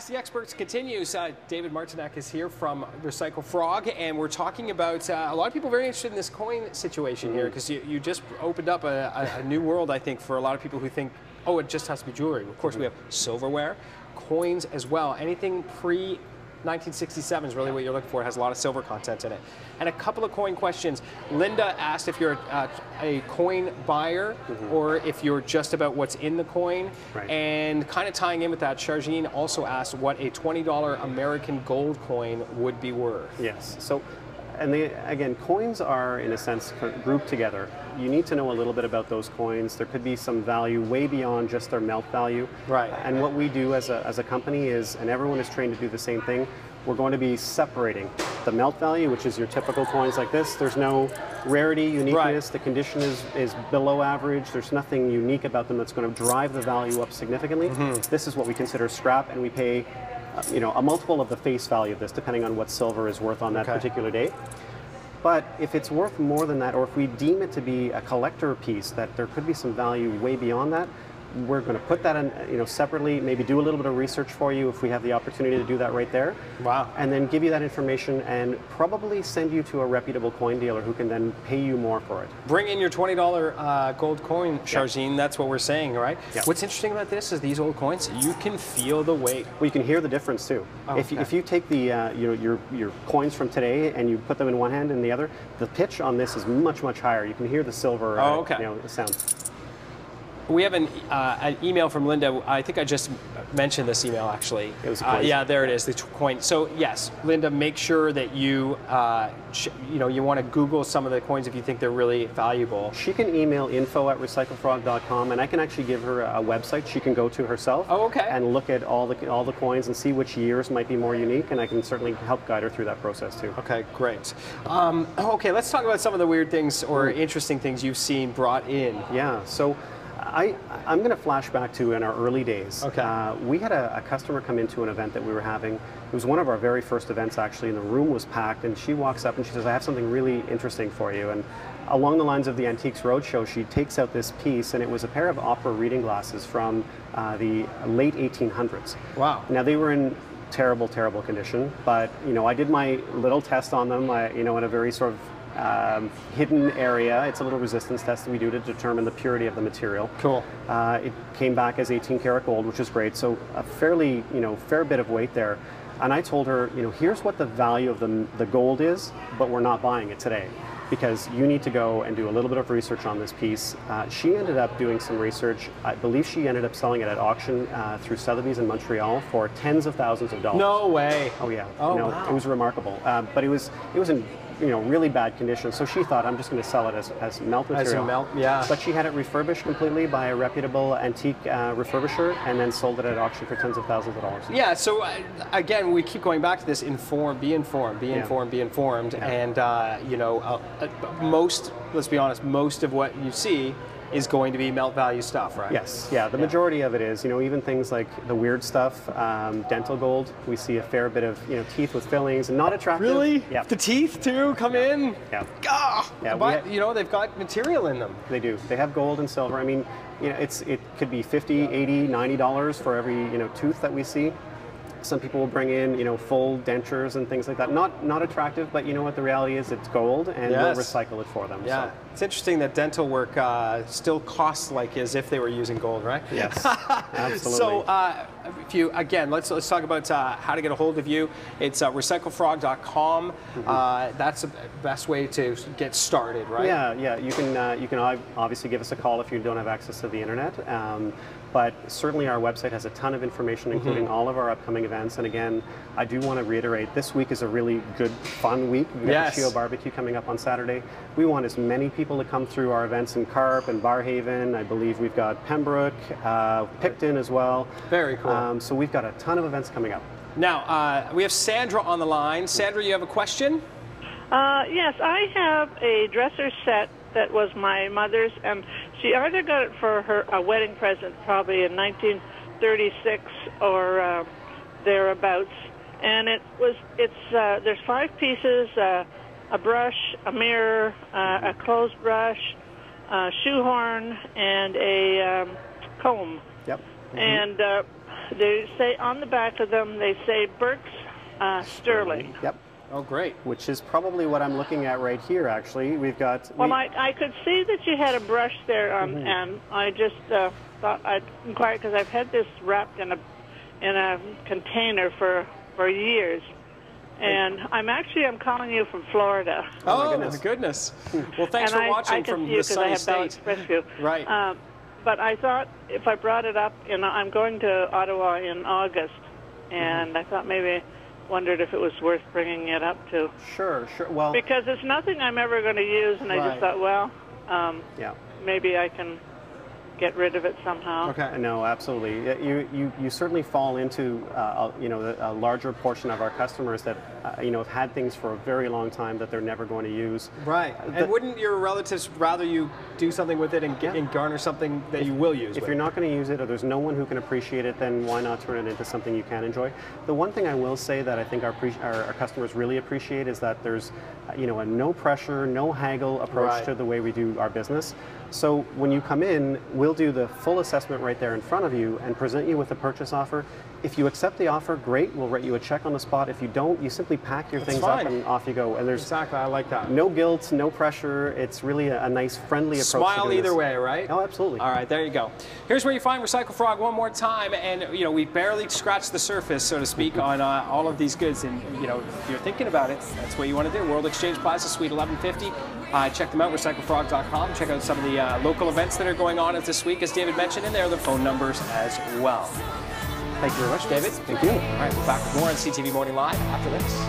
Ask the Experts continues. David Martinek is here from Recycle Frog, and we're talking about a lot of people very interested in this coin situation here, because you just opened up a new world, I think, for a lot of people who think, oh, it just has to be jewelry. Of course, we have silverware, coins as well. Anything pre 1967 is really what you're looking for. It has a lot of silver content in it. And a couple of coin questions. Linda asked if you're a coin buyer or if you're just about what's in the coin. Right. And kind of tying in with that, Chargine also asked what a $20 American gold coin would be worth. Yes. So, and again, coins are, in a sense, grouped together. You need to know a little bit about those coins. There could be some value way beyond just their melt value. Right. And what we do as a company is, and everyone is trained to do the same thing, we're going to be separating the melt value, which is your typical coins like this. There's no rarity, uniqueness. Right. The condition is below average. There's nothing unique about them that's going to drive the value up significantly. This is what we consider scrap, and we pay a multiple of the face value of this, depending on what silver is worth on that particular day. But if it's worth more than that, or if we deem it to be a collector piece, that there could be some value way beyond that, we're going to put that in, separately, maybe do a little bit of research for you if we have the opportunity to do that right there. Wow. And then give you that information and probably send you to a reputable coin dealer who can then pay you more for it. Bring in your $20 gold coin, Chargine. That's what we're saying, right? Yep. What's interesting about this is these old coins, you can feel the weight. Well, you can hear the difference too. Oh, if you take the your coins from today and you put them in one hand and the other, the pitch on this is much higher. You can hear the silver the sound. We have an email from Linda. I think I just mentioned this email, actually. It was a coin. Yeah, there it is, the coin. So yes, Linda, make sure that you you want to Google some of the coins if you think they're really valuable. She can email info@recyclefrog.com, and I can actually give her a website she can go to herself. Oh, okay. And look at all the coins and see which years might be more unique, and I can certainly help guide her through that process too. Okay, great. Okay, let's talk about some of the weird things or interesting things you've seen brought in. Yeah. So. I'm going to flash back to in our early days. Okay. We had a customer come into an event that we were having. It was one of our very first events, actually, and the room was packed, and she walks up and she says, I have something really interesting for you. And along the lines of the Antiques Roadshow, she takes out this piece, and it was a pair of opera reading glasses from the late 1800s. Wow. Now, they were in terrible condition, but I did my little test on them, in a very sort of hidden area. It's a little resistance test that we do to determine the purity of the material. Cool. It came back as 18 karat gold, which is great. So a fairly, fair bit of weight there. And I told her, here's what the value of the gold is, but we're not buying it today, because you need to go and do a little bit of research on this piece. She ended up doing some research. I believe she ended up selling it at auction through Sotheby's in Montreal for tens of thousands of dollars. No way. Oh yeah. Oh, wow. It was remarkable. But it was in really bad condition. So she thought, I'm just going to sell it as melt material. As a melt, yeah. But she had it refurbished completely by a reputable antique refurbisher, and then sold it at auction for tens of thousands of dollars. Yeah. So again, we keep going back to this: inform, be informed, be informed, be informed. Yeah. And most, let's be honest, most of what you see is going to be melt value stuff, right? Yes, yeah, the majority of it is, even things like the weird stuff, dental gold, we see a fair bit of, teeth with fillings, and not attractive. Really? Yeah. The teeth too come in? Yeah. Ah, Yeah, but, they've got material in them. They do. They have gold and silver. I mean, it could be $50, $80, $90 for every, tooth that we see. Some people will bring in, full dentures and things like that. Not attractive, but you know what the reality is? It's gold, and we'll recycle it for them. Yeah, so. It's interesting that dental work still costs like as if they were using gold, right? Yes, absolutely. So, let's talk about how to get a hold of you. It's recyclefrog.com. That's the best way to get started, right? Yeah. You can obviously give us a call if you don't have access to the internet. But certainly our website has a ton of information, including all of our upcoming events. And again, I do want to reiterate, this week is a really good, fun week. We've got the Shio Barbecue coming up on Saturday. We want as many people to come through our events in Carp and Barrhaven. I believe we've got Pembroke, Picton as well. Very cool. So we've got a ton of events coming up. Now, we have Sandra on the line. Sandra, you have a question? Yes, I have a dresser set that was my mother's, and she either got it for a wedding present, probably in 1936 or thereabouts. And there's 5 pieces: a brush, a mirror, a clothes brush, a shoehorn, and a comb. Yep. and they say on the back of them, they say Burke's Sterling. Yep. Oh, great. Which is probably what I'm looking at right here, actually. We've got... Well, I could see that you had a brush there, and I just thought I'd inquire, because I've had this wrapped in a container for years. And I'm calling you from Florida. Oh, my goodness. Well, thanks for watching from the sunny state. Right. But I thought if I brought it up, I'm going to Ottawa in August, and I thought wondered if it was worth bringing it up to. Sure. Well, because it's nothing I'm ever going to use, and I just thought, well, maybe I can get rid of it somehow. Okay. No, absolutely. You certainly fall into a larger portion of our customers that have had things for a very long time that they're never going to use. Right. And wouldn't your relatives rather you do something with it and garner something that you will use? If you're not going to use it, or there's no one who can appreciate it, then why not turn it into something you can enjoy? The one thing I will say that I think our customers really appreciate is that there's a no pressure, no haggle approach to the way we do our business. So when you come in, we'll do the full assessment right there in front of you and present you with a purchase offer. If you accept the offer, great, we'll write you a check on the spot. If you don't, you simply pack your things up and off you go. And there's exactly, I like that. No guilt, no pressure. It's really a nice, friendly approach. Smile either way, right? Oh, absolutely. All right, there you go. Here's where you find Recycle Frog one more time, and we barely scratched the surface, so to speak, on all of these goods. And if you're thinking about it, that's what you want to do. World Exchange Plaza, Suite 1150. Check them out, recyclefrog.com. Check out some of the local events that are going on this week, as David mentioned, and there are the phone numbers as well. Thank you very much, David. Thank you. All right, we're back with more on CTV Morning Live after this.